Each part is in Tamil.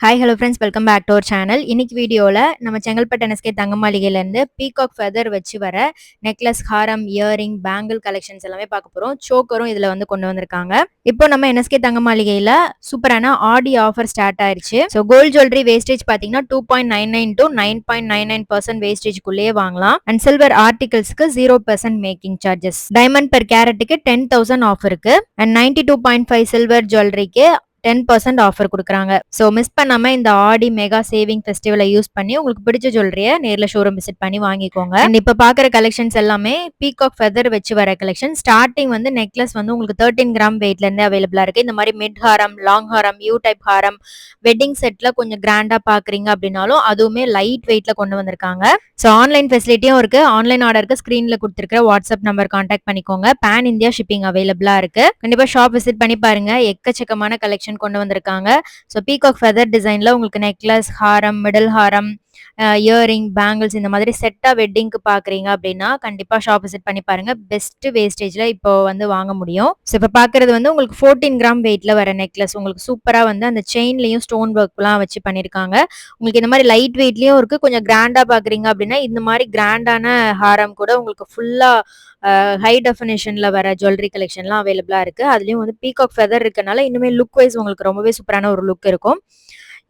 Hi hello friends, welcome back to our channel. இன்னைக்கு வீடியோவில் நம்ம செங்கல்பட்டு NSK தங்க மாளிகையிலேருந்து பீகாக் ஃபெதர் வச்சு வர நெக்லஸ், ஹாரம், இயரிங், பேங்கிள் கலெக்ஷன்ஸ் எல்லாமே பார்க்க போகிறோம். சோக்கரும் இதில் வந்து கொண்டு வந்திருக்காங்க. இப்போ நம்ம NSK தங்க மாளிகையில் சூப்பரான ஆடி ஆஃபர் ஸ்டார்ட் ஆயிருச்சு. ஸோ கோல்ட் ஜுவல்லரி வேஸ்டேஜ் பார்த்தீங்கன்னா 2.99 to 9.99% வேஸ்டேஜ்குள்ளேயே வாங்கலாம். அண்ட் சில்வர் ஆர்டிகல்ஸ்க்கு 0% மேக்கிங் சார்ஜஸ். டைமண்ட் பெர் கேரட்டுக்கு 10,000 ஆஃப் இருக்கு. அண்ட் 92.5 சில்வர் ஜுவல்லரிக்கு 10% ஆஃபர் கொடுக்குறாங்க. ஸோ மிஸ் பண்ணாம இந்த ஆடி மெகா சேவிங் ஃபெஸ்டிவலை யூஸ் பண்ணி உங்களுக்கு பிடிச்ச ஜுவல்லரியை நேரில் ஷோரூம் விசிட் பண்ணி வாங்கிக்கோங்க. அண்ட் இப்போ பார்க்குற கலெக்ஷன்ஸ் எல்லாமே பீகாக் ஃபெதர் வச்சு வர கலெக்ஷன். ஸ்டார்டிங் வந்து நெக்லஸ் வந்து உங்களுக்கு 13 கிராம் வெயிட்ல இருந்து அவைலபிளா இருக்கு. இந்த மாதிரி mid Haram, long Haram, you type Haram, wedding செட்ல கொஞ்சம் கிராண்டா பாக்குறீங்க அப்படின்னாலும் அதுவுமே லைட் வெயிட்ல கொண்டு வந்திருக்காங்க. ஸோ ஆன்லைன் ஃபெசிலிட்டியும் இருக்கு. ஆன்லைன் ஆர்டருக்கு ஸ்கிரீன்ல கொடுத்துருக்க வாட்ஸ்அப் நம்பர் கான்டாக்ட் பண்ணிக்கோங்க. பேன் இந்தியா ஷிப்பிங் அவைலபிளா இருக்கு. கண்டிப்பா ஷாப் விசிட் பண்ணி பாருங்க. எக்கச்சக்கமான கலெக்ஷன் கொண்டு வந்திருக்காங்க. ஸோ பீகாக் ஃபெதர் டிசைன்ல உங்களுக்கு நெக்லஸ், ஹாரம், மிடில் ஹாரம், இயரிங், பேங்கிள்ஸ் இந்த மாதிரி செட்டா வெட்டிங்க்கு பாக்குறீங்க அப்படின்னா கண்டிப்பா ஷாப் விசிட் பண்ணி பாருங்க. பெஸ்ட் வேஸ்டேஜ்ல இப்போ வந்து வாங்க முடியும். ஸோ இப்போ பாக்குறது வந்து உங்களுக்கு 14 கிராம் வெயிட்ல வர நெக்லஸ். உங்களுக்கு சூப்பரா வந்து அந்த செயின்லயும் ஸ்டோன் ஒர்க்லாம் வச்சு பண்ணிருக்காங்க. உங்களுக்கு இந்த மாதிரி லைட் வெயிட்லயும் இருக்கு. கொஞ்சம் கிராண்டா பாக்குறீங்க அப்படின்னா இந்த மாதிரி கிராண்டான ஹாரம் கூட உங்களுக்கு ஃபுல்லா ஹை டெஃபினேஷன்ல வர ஜுவல்லரி கலெக்ஷன்லாம் அவைலபிளா இருக்கு. அதுலயும் வந்து பீகாக் ஃபெதர் இருக்கனால இன்னுமே லுக் வைஸ் உங்களுக்கு ரொம்பவே சூப்பரான ஒரு லுக் இருக்கும்.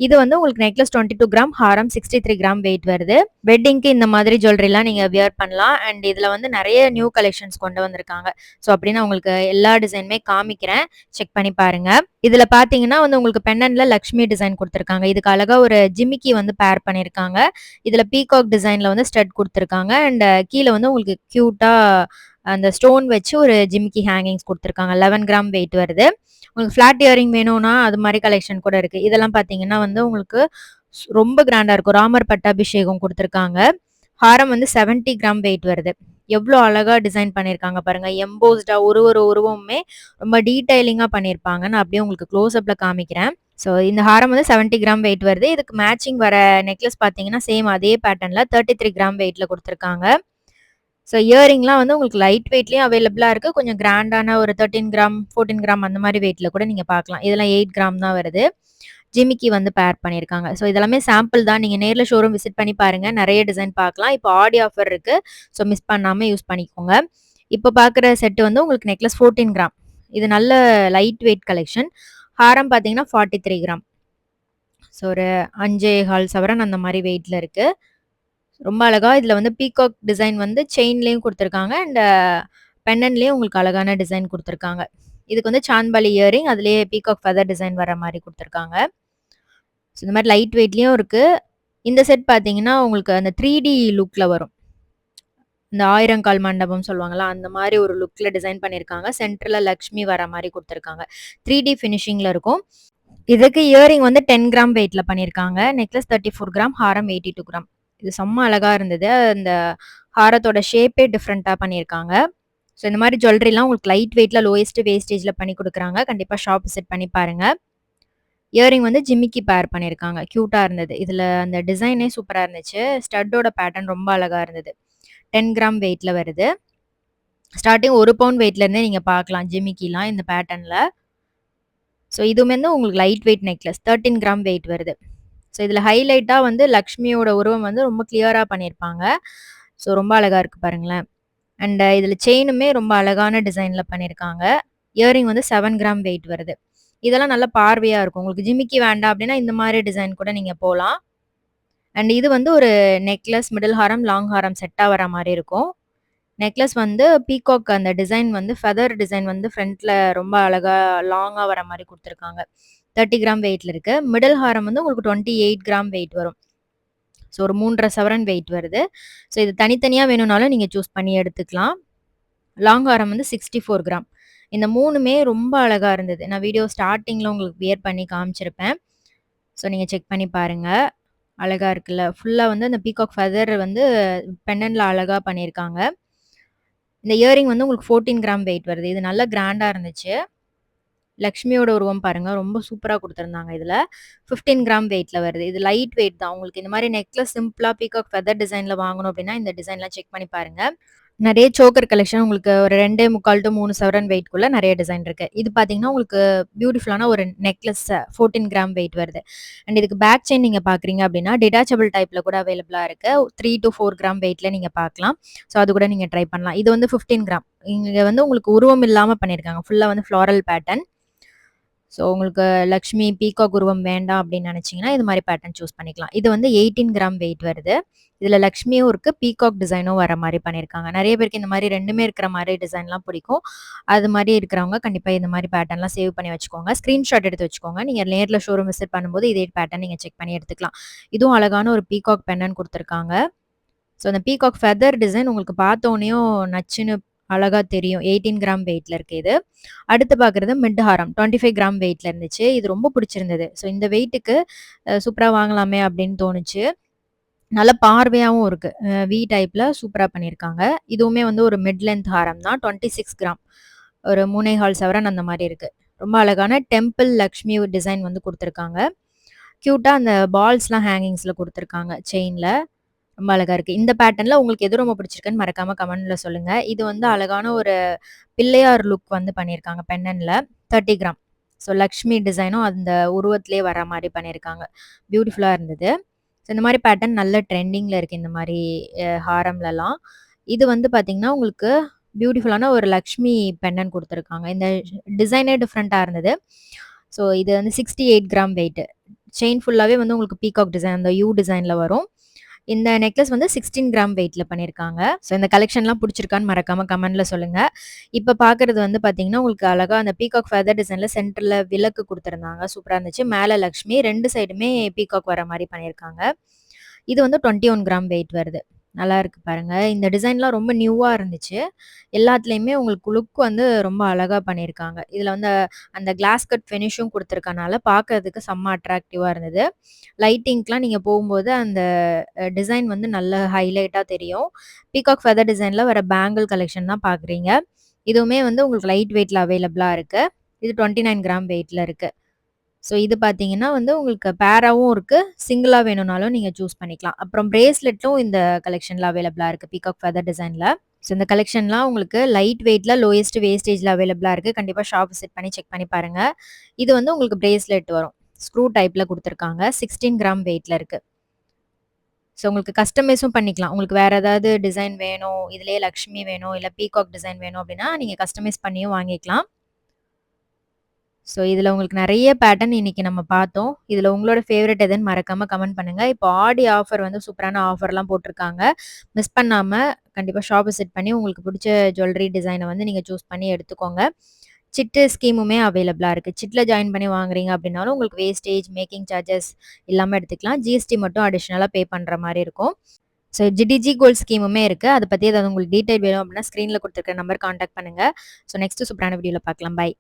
இது வந்து உங்களுக்கு நெக்லஸ் 22 கிராம், ஹாரம் 63 கிராம் வெயிட் வருது. வெட்டிங்க்கு இந்த மாதிரி ஜுவல்லரிலாம் நீங்க வியர் பண்ணலாம். அண்ட் இதுல வந்து நிறைய நியூ கலெக்ஷன்ஸ் கொண்டு வந்திருக்காங்க. ஸோ அப்படின்னு உங்களுக்கு எல்லா டிசைனுமே காமிக்கிறேன், செக் பண்ணி பாருங்க. இதுல பாத்தீங்கன்னா வந்து உங்களுக்கு பெண்டன்ட்ல லக்ஷ்மி டிசைன் கொடுத்திருக்காங்க. இதுக்கு அழகா ஒரு ஜிமிக்கி வந்து பேர் பண்ணிருக்காங்க. இதுல பீகாக் டிசைன்ல வந்து ஸ்டட் கொடுத்திருக்காங்க. அண்ட் கீழே வந்து உங்களுக்கு கியூட்டா அந்த ஸ்டோன் வச்சு ஒரு ஜிமிக்கி ஹேங்கிங்ஸ் கொடுத்திருக்காங்க. 11 கிராம் வெயிட் வருது. உங்களுக்கு ஃபிளாட் இயரிங் வேணும்னா அது மாதிரி கலெக்ஷன் கூட இருக்கு. இதெல்லாம் பாத்தீங்கன்னா வந்து உங்களுக்கு ரொம்ப கிராண்டா இருக்கும். ராமர் பட்டாபிஷேகம் கொடுத்திருக்காங்க. ஹாரம் வந்து 70 கிராம் வெயிட் வருது. எவ்வளோ அழகா டிசைன் பண்ணிருக்காங்க பாருங்க. எம்போஸ்டா ஒரு ஒரு உருவமுமே ரொம்ப டீடைலிங்கா பண்ணிருப்பாங்க. நான் அப்படியே உங்களுக்கு க்ளோஸ் அப்ல காமிக்கிறேன். ஸோ இந்த ஹாரம் வந்து 70 கிராம் வெயிட் வருது. இதுக்கு மேட்சிங் வர நெக்லஸ் பாத்தீங்கன்னா சேம் அதே பேட்டர்ன்ல 33 கிராம் வெயிட்ல கொடுத்திருக்காங்க. ஸோ இயரிங்லாம் வந்து உங்களுக்கு லைட் வெயிட்லயும் அவைலபிளா இருக்கு. கொஞ்சம் கிராண்டான ஒரு 13 கிராம், 14 கிராம் அந்த மாதிரி வெயிட்ல கூட நீங்க பார்க்கலாம். இதெல்லாம் 8 கிராம் தான் வருது. ஜிமிக்கி வந்து பேர் பண்ணியிருக்காங்க. ஸோ இதெல்லாமே சாம்பிள் தான். நீங்க நேர்ல ஷோரூம் விசிட் பண்ணி பாருங்க. நிறைய டிசைன் பார்க்கலாம். இப்போ ஆடி ஆஃபர் இருக்கு. ஸோ மிஸ் பண்ணாம யூஸ் பண்ணிக்கோங்க. இப்போ பார்க்குற செட் வந்து உங்களுக்கு நெக்லஸ் 14 கிராம். இது நல்ல லைட் வெயிட் கலெக்ஷன். ஹாரம் பார்த்தீங்கன்னா 43 கிராம். ஸோ ஒரு 5.25 சவரன் அந்த மாதிரி வெயிட்ல இருக்கு. ரொம்ப அழகா இதுல வந்து பீகாக் டிசைன் வந்து செயின்லயும் கொடுத்திருக்காங்க. அண்ட் பெண்டன்ட்லயும் உங்களுக்கு அழகான டிசைன் கொடுத்திருக்காங்க. இதுக்கு வந்து சாந்த்பாலி இயரிங், அதுலயே பீகாக் ஃபெதர் டிசைன் வர மாதிரி கொடுத்திருக்காங்க. ஸோ இந்த மாதிரி லைட் வெயிட்லயும் இருக்கு. இந்த செட் பாத்தீங்கன்னா உங்களுக்கு அந்த 3D லுக்ல வரும். இந்த ஆயிரங்கால் மண்டபம் சொல்லுவாங்களா, அந்த மாதிரி ஒரு லுக்ல டிசைன் பண்ணிருக்காங்க. சென்டர்ல லக்ஷ்மி வர மாதிரி கொடுத்திருக்காங்க. 3D ஃபினிஷிங்ல இருக்கும். இதுக்கு இயரிங் வந்து 10 கிராம் வெயிட்ல பண்ணிருக்காங்க. நெக்லஸ் 34 கிராம், ஹாரம் 82 கிராம். இது செம்ம அழகா இருந்தது. அந்த ஹாரத்தோட ஷேப்பே டிஃப்ரெண்டா பண்ணியிருக்காங்க. ஸோ இந்த மாதிரி ஜுவல்லரிலாம் உங்களுக்கு லைட் வெயிட்ல லோயஸ்ட் வேஸ்டேஜ்ல பண்ணி கொடுக்குறாங்க. கண்டிப்பா ஷாப் விசிட் பண்ணி பாருங்க. இயரிங் வந்து ஜிமிக்கி பேர் பண்ணியிருக்காங்க. கியூட்டா இருந்தது. இதுல அந்த டிசைனே சூப்பரா இருந்துச்சு. ஸ்டட்டோட பேட்டர்ன் ரொம்ப அழகா இருந்தது. 10 கிராம் வெயிட்ல வருது. ஸ்டார்டிங் 1 பவுண்ட் வெயிட்ல இருந்தே நீங்க பார்க்கலாம் ஜிமிக்கிலாம் இந்த பேட்டர்ன்ல. ஸோ இதுவுமே வந்து உங்களுக்கு light weight necklace 13 gram wait வருது. ஸோ இதில் ஹைலைட்டாக வந்து லக்ஷ்மியோட உருவம் வந்து ரொம்ப கிளியராக பண்ணியிருப்பாங்க. ஸோ ரொம்ப அழகாக இருக்குது பாருங்களேன். அண்ட் இதில் செயினுமே ரொம்ப அழகான டிசைனில் பண்ணியிருக்காங்க. இயரிங் வந்து 7 கிராம் வெயிட் வருது. இதெல்லாம் நல்ல பார்வையாக இருக்கும். உங்களுக்கு ஜிமிக்கி வேண்டாம் அப்படின்னா இந்த மாதிரி டிசைன் கூட நீங்கள் போகலாம். அண்ட் இது வந்து ஒரு நெக்லஸ், மிடில் ஹாரம், லாங் ஹாரம் செட்டாக வர மாதிரி இருக்கும். நெக்லஸ் வந்து பீகாக் அந்த டிசைன் வந்து ஃபெதர் டிசைன் வந்து ஃப்ரண்ட்ல ரொம்ப அழகா லாங்கா வர மாதிரி கொடுத்துருக்காங்க. 30 கிராம் வெயிட்ல இருக்கு. மிடில் ஹாரம் வந்து உங்களுக்கு 28 கிராம் வெயிட் வரும். ஸோ ஒரு 3.5 சவரன் வெயிட் வருது. ஸோ இது தனித்தனியாக வேணும்னாலும் நீங்கள் சூஸ் பண்ணி எடுத்துக்கலாம். லாங் ஹாரம் வந்து 64 கிராம். இந்த மூணுமே ரொம்ப அழகா இருந்தது. நான் வீடியோ ஸ்டார்டிங்ல உங்களுக்கு வியர் பண்ணி காமிச்சிருப்பேன். ஸோ நீங்கள் செக் பண்ணி பாருங்க. அழகா இருக்குல்ல. ஃபுல்லா வந்து அந்த பீகாக் ஃபெதர் வந்து பெண்டன்ட்ல அழகா பண்ணியிருக்காங்க. இந்த இயரிங் வந்து உங்களுக்கு 14 கிராம் வெயிட் வருது. இது நல்ல கிராண்டா இருந்துச்சு. லக்ஷ்மியோட உருவம் பாருங்க. ரொம்ப சூப்பரா குடுத்திருந்தாங்க இதுல. 15 கிராம் வெயிட்ல வருது. இது லைட் வெயிட் தான். உங்களுக்கு இந்த மாரி நெக்லஸ் சிம்பிளா பீகாக் ஃபெதர் டிசைன்ல வாங்கணும் அப்டின்னா, இந்த டிசைன்லாம் செக் பண்ணி பாருங்க. நெறைய சோக்கர் கலெக்ஷன் உங்களுக்கு ஒரு 2.25 டூ 3 சவரன் வெயிட்குள்ள நெறைய டிசைன் இருக்கு. இது பார்த்தீங்கன்னா, உங்களுக்கு பியூட்டிஃபுல்லான ஒரு நெக்லஸ் 14 கிராம் வெயிட் வருது. அண்ட் இதுக்கு பேக் செயின் நீங்க பார்க்குறீங்க அப்டின்னா, டிட்டாச்சபிள் டைப்ல கூட அவைலபிளா இருக்கு. 3 டூ 4 கிராம் வெயிட்ல நீங்க பார்க்கலாம். ஸோ அது கூட நீங்க ட்ரை பண்ணலாம். இது வந்து 15 கிராம். இங்க வந்து உங்களுக்கு உருவம் இல்லாம பண்ணியிருக்காங்க. ஃபுல்லா வந்து ஃப்ளாரல் பேட்டர்ன். ஸோ உங்களுக்கு லக்ஷ்மி, பீகாக் உருவம் வேண்டாம் அப்படின்னு நினைச்சீங்கன்னா, இது மாரி பேட்டர்ன் சூஸ் பண்ணிக்கலாம். இது வந்து 18 கிராம் வெயிட் வருது. இதுல லக்ஷ்மியும் இருக்கு, பீகாக் டிசைனும் வர மாரி பண்ணியிருக்காங்க. நெறைய பேருக்கு இந்த மாரி 2மே இருக்கிற மாரி டிசைன்லாம் பிடிக்கும். அது மாரி இருக்கிறவங்க கண்டிப்பா இந்த மாரி பேட்டர்ன்லாம் சேவ் பண்ணி வச்சுக்கோங்க. ஸ்கிரீன்ஷாட் எடுத்து வச்சுக்கோங்க. நீங்க நேர்ல ஷோரூம் விசிட் பண்ணும்போது இதே பேட்டர்ன் நீங்க செக் பண்ணி எடுத்துக்கலாம். இதுவும் அழகான ஒரு பீகாக் பெண்டன்ட் குடுத்துருக்காங்க. ஸோ அந்த பீகாக் ஃபெதர் டிசைன் உங்களுக்கு பார்த்தோனேயும் நச்சுன்னு அழகா தெரியும். 18 கிராம் வெயிட்ல இருக்கு இது. அடுத்து பார்க்குறது மிட் ஹாரம் 25 கிராம் வெயிட்ல இருந்துச்சு. இது ரொம்ப பிடிச்சிருந்தது. ஸோ இந்த வெயிட்டுக்கு சூப்பரா வாங்கலாமே அப்படின்னு தோணுச்சு. நல்ல பார்வையாவும் இருக்கு. வி டைப்ல சூப்பரா பண்ணியிருக்காங்க. இதுவுமே வந்து ஒரு மிட் லென்த் ஹாரம் தான். 26 கிராம். ஒரு 3 1/4 சவரன் அந்த மாரி இருக்கு. ரொம்ப அழகான டெம்பிள் லக்ஷ்மி டிசைன் வந்து குடுத்துருக்காங்க. கியூட்டா அந்த பால்ஸ்லாம் ஹேங்கிங்ஸ்ல குடுத்துருக்காங்க செயின்ல. ரொம்ப அழகா இருக்கு. இந்த பேட்டர்ன்ல உங்களுக்கு எது ரொம்ப பிடிச்சிருக்குன்னு மறக்காம கமெண்ட்ல சொல்லுங்க. இது வந்து அழகான ஒரு பிள்ளையார் லுக் வந்து பண்ணியிருக்காங்க பெண்டன்ட்ல. 30 கிராம். ஸோ லக்ஷ்மி டிசைனும் அந்த உருவத்திலேயே வர மாரி பண்ணியிருக்காங்க. பியூட்டிஃபுல்லா இருந்தது. ஸோ இந்த மாரி பேட்டர்ன் நல்ல ட்ரெண்டிங்ல இருக்கு இந்த மாரி ஹாரம்லலாம். இது வந்து பார்த்தீங்கன்னா, உங்களுக்கு பியூட்டிஃபுல்லான ஒரு லக்ஷ்மி பெண்டன்ட் குடுத்துருக்காங்க. இந்த டிசைனே டிஃப்ரெண்ட்டா இருந்தது. ஸோ இது வந்து 68 கிராம் வெயிட். செயின் ஃபுல்லாவே வந்து உங்களுக்கு பீகாக் டிசைன் அந்த யூ டிசைன்ல வரும். இந்த நெக்லஸ் வந்து 16 கிராம் வெயிட்ல பண்ணியிருக்காங்க. ஸோ இந்த கலெக்ஷன்லாம் புடிச்சிருக்கான்னு மறக்காம கமெண்ட்ல சொல்லுங்க. இப்ப பார்க்குறது வந்து பார்த்தீங்கன்னா, உங்களுக்கு அழகா அந்த பீகாக் ஃபெதர் டிசைன்ல சென்டர்ல விளக்கு குடுத்துருந்தாங்க. சூப்பரா இருந்துச்சு. மேல லக்ஷ்மி 2 சைடுமே பீகாக் வர மாரி பண்ணியிருக்காங்க. இது வந்து 21 கிராம் வெயிட் வருது. நல்லா இருக்கு பாருங்க. இந்த டிசைன்லாம் ரொம்ப நியூவா இருந்துச்சு. எல்லாத்துலயுமே உங்களுக்கு லுக் வந்து ரொம்ப அழகா பண்ணியிருக்காங்க. இதுல வந்து அந்த கிளாஸ் கட் ஃபினிஷும் குடுத்துருக்கனால பார்க்கறதுக்கு செம்ம அட்ராக்டிவா இருந்தது. லைட்டிங்க்குலாம் நீங்க போகும்போது அந்த டிசைன் வந்து நல்ல ஹைலைட்டா தெரியும். பீகாக் ஃபெதர் டிசைன்ல வர பேங்கிள் கலெக்ஷன் தான் பார்க்குறீங்க. இதுவுமே வந்து உங்களுக்கு லைட் வெயிட்ல அவைலபிளா இருக்கு. இது 29 கிராம் வெயிட்ல இருக்கு. ஸோ இது பார்த்தீங்கன்னா வந்து உங்களுக்கு பேராவும் இருக்கு. சிங்கிளா வேணும்னாலும் நீங்க சூஸ் பண்ணிக்கலாம். அப்புறம் பிரேஸ்லெட்டும் இந்த கலெக்ஷன்ல அவைலபிளா இருக்கு. பீகாக் ஃபெதர் டிசைன்ல. ஸோ இந்த கலெக்ஷன்லாம் உங்களுக்கு லைட் வெயிட்ல லோயஸ்ட் வேஸ்டேஜ்ல அவைலபிளா இருக்கு. கண்டிப்பா ஷாப் விசிட் பண்ணி செக் பண்ணி பாருங்க. இது வந்து உங்களுக்கு பிரேஸ்லெட் வரும். ஸ்க்ரூ டைப்ல குடுத்துருக்காங்க. 16 கிராம் வெயிட்ல இருக்கு. ஸோ உங்களுக்கு கஸ்டமைஸும் பண்ணிக்கலாம். உங்களுக்கு வேற ஏதாவது டிசைன் வேணும், இதுலயே லக்ஷ்மி வேணும், இல்ல பீகாக் டிசைன் வேணும் அப்டின்னா, நீங்க கஸ்டமைஸ் பண்ணியும் வாங்கிக்கலாம். ஸோ இதுல உங்களுக்கு நெறைய பேட்டர்ன் இன்னைக்கு நம்ம பார்த்தோம். இதுல உங்களோட ஃபேவரைட் எதுன்னு மறக்காம கமெண்ட் பண்ணுங்க. இப்போ ஆடி ஆஃபர் வந்து சூப்பரான ஆஃபர்லாம் போட்டிருக்காங்க. மிஸ் பண்ணாம கண்டிப்பா ஷாப் விசிட் பண்ணி உங்களுக்கு பிடிச்ச ஜுவல்லரி டிசைன வந்து நீங்க சூஸ் பண்ணி எடுத்துக்கோங்க. சிட்டு ஸ்கீமுமே அவைலபிளா இருக்கு. சிட்ல ஜாயின் பண்ணி வாங்குறீங்க அப்டின்னாலும் உங்களுக்கு வேஸ்டேஜ், மேக்கிங் சார்ஜஸ் இல்லாம எடுத்துக்கலாம். ஜிஎஸ்டி மட்டும் அடிஷனலா பே பண்ற மாரி இருக்கும். ஸோ டிடிஜி கோல்ட் ஸ்கீமுமே இருக்கு. அத பத்தி ஏதாவது உங்களுக்கு டீடைல் வேணும் அப்டின்னா, ஸ்க்ரீன்ல குடுத்துருக்க நம்பர் கான்டாக்ட் பண்ணுங்க. ஸோ நெக்ஸ்ட் சூப்பரான வீடியோல பார்க்கலாம். பை.